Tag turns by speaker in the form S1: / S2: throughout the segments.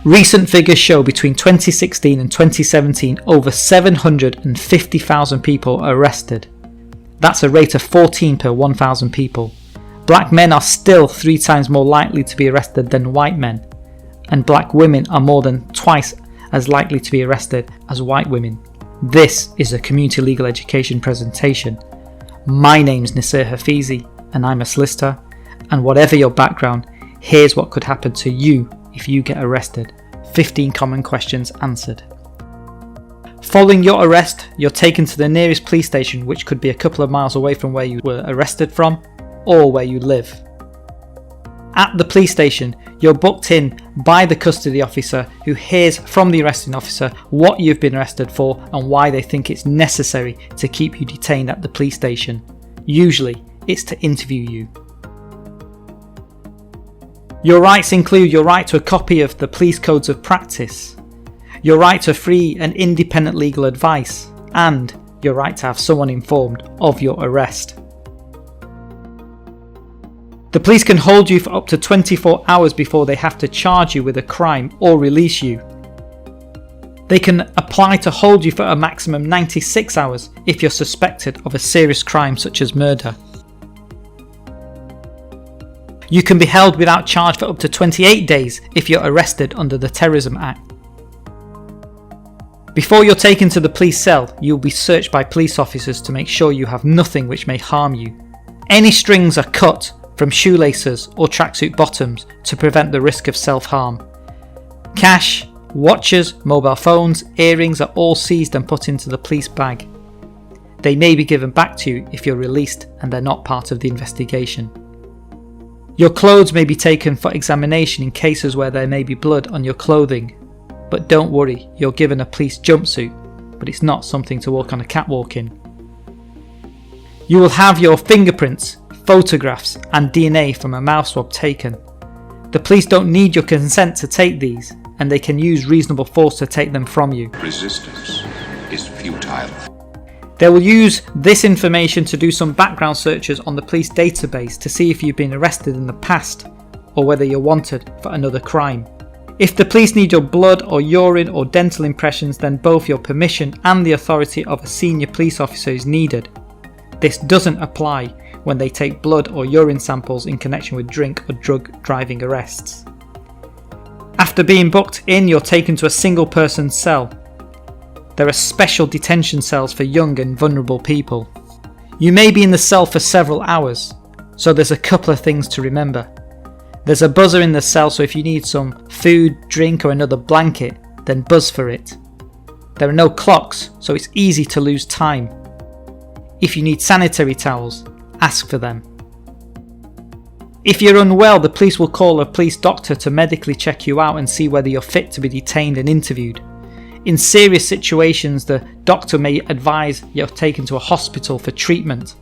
S1: Recent figures show between 2016 and 2017 over 750,000 people are arrested. That's a rate of 14 per 1,000 people. Black men are still 3 times more likely to be arrested than white men, and black women are more than twice as likely to be arrested as white women. This is a community legal education presentation. My name's Nasir Hafizi and I'm a solicitor, and whatever your background, here's what could happen to you if you get arrested. 15 common questions answered. Following your arrest, you're taken to the nearest police station, which could be a couple of miles away from where you were arrested from or where you live. At the police station, you're booked in by the custody officer who hears from the arresting officer what you've been arrested for and why they think it's necessary to keep you detained at the police station. Usually, it's to interview you. Your rights include your right to a copy of the police codes of practice, your right to free and independent legal advice, and your right to have someone informed of your arrest. The police can hold you for up to 24 hours before they have to charge you with a crime or release you. They can apply to hold you for a maximum 96 hours if you're suspected of a serious crime such as murder. You can be held without charge for up to 28 days if you're arrested under the Terrorism Act. Before you're taken to the police cell, you'll be searched by police officers to make sure you have nothing which may harm you. Any strings are cut from shoelaces or tracksuit bottoms to prevent the risk of self-harm. Cash, watches, mobile phones, earrings are all seized and put into the police bag. They may be given back to you if you're released and they're not part of the investigation. Your clothes may be taken for examination in cases where there may be blood on your clothing, but don't worry, you're given a police jumpsuit, but it's not something to walk on a catwalk in. You will have your fingerprints, photographs and DNA from a mouth swab taken. The police don't need your consent to take these, and they can use reasonable force to take them from you.
S2: Resistance is futile.
S1: They will use this information to do some background searches on the police database to see if you've been arrested in the past or whether you're wanted for another crime. If the police need your blood or urine or dental impressions, then both your permission and the authority of a senior police officer is needed. This doesn't apply when they take blood or urine samples in connection with drink or drug driving arrests. After being booked in, you're taken to a single person cell. There are special detention cells for young and vulnerable people. You may be in the cell for several hours, so there's a couple of things to remember. There's a buzzer in the cell, so if you need some food, drink or another blanket, then buzz for it. There are no clocks, so it's easy to lose time. If you need sanitary towels, ask for them. If you're unwell, the police will call a police doctor to medically check you out and see whether you're fit to be detained and interviewed. In serious situations, the doctor may advise you're taken to a hospital for treatment.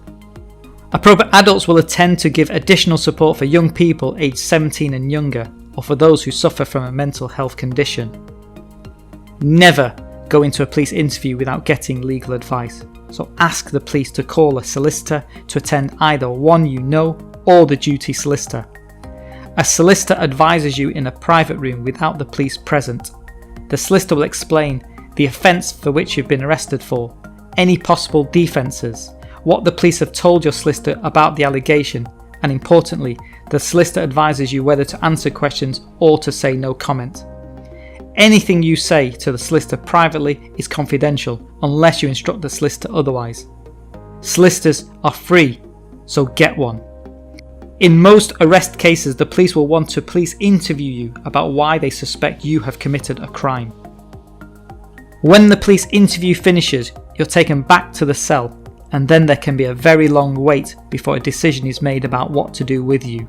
S1: Appropriate adults will attend to give additional support for young people aged 17 and younger, or for those who suffer from a mental health condition. Never go into a police interview without getting legal advice, so ask the police to call a solicitor to attend either one you know or the duty solicitor. A solicitor advises you in a private room without the police present. The solicitor will explain the offence for which you've been arrested for, any possible defences, what the police have told your solicitor about the allegation, and importantly, the solicitor advises you whether to answer questions or to say no comment. Anything you say to the solicitor privately is confidential unless you instruct the solicitor otherwise. Solicitors are free, so get one. In most arrest cases, the police will want to police interview you about why they suspect you have committed a crime. When the police interview finishes, you're taken back to the cell, and then there can be a very long wait before a decision is made about what to do with you.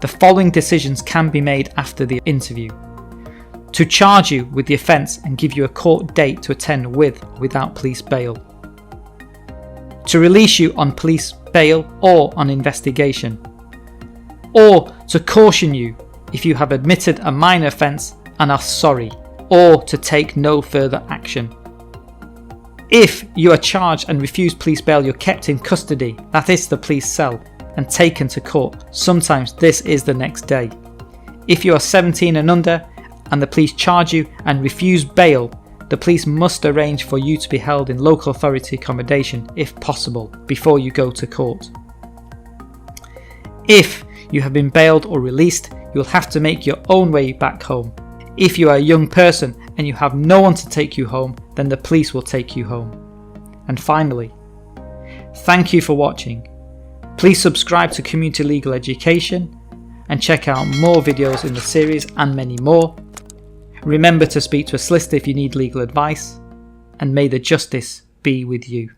S1: The following decisions can be made after the interview: to charge you with the offence and give you a court date to attend with or without police bail, to release you on police bail or on investigation, or to caution you if you have admitted a minor offence and are sorry, or to take no further action. If you are charged and refuse police bail, you're kept in custody, that is the police cell, and taken to court. Sometimes this is the next day. If you are 17 and under and the police charge you and refuse bail, the police must arrange for you to be held in local authority accommodation if possible before you go to court. If you have been bailed or released, you will have to make your own way back home. If you are a young person and you have no one to take you home, then the police will take you home. And finally, thank you for watching. Please subscribe to Community Legal Education and check out more videos in the series and many more. Remember to speak to a solicitor if you need legal advice, and may the justice be with you.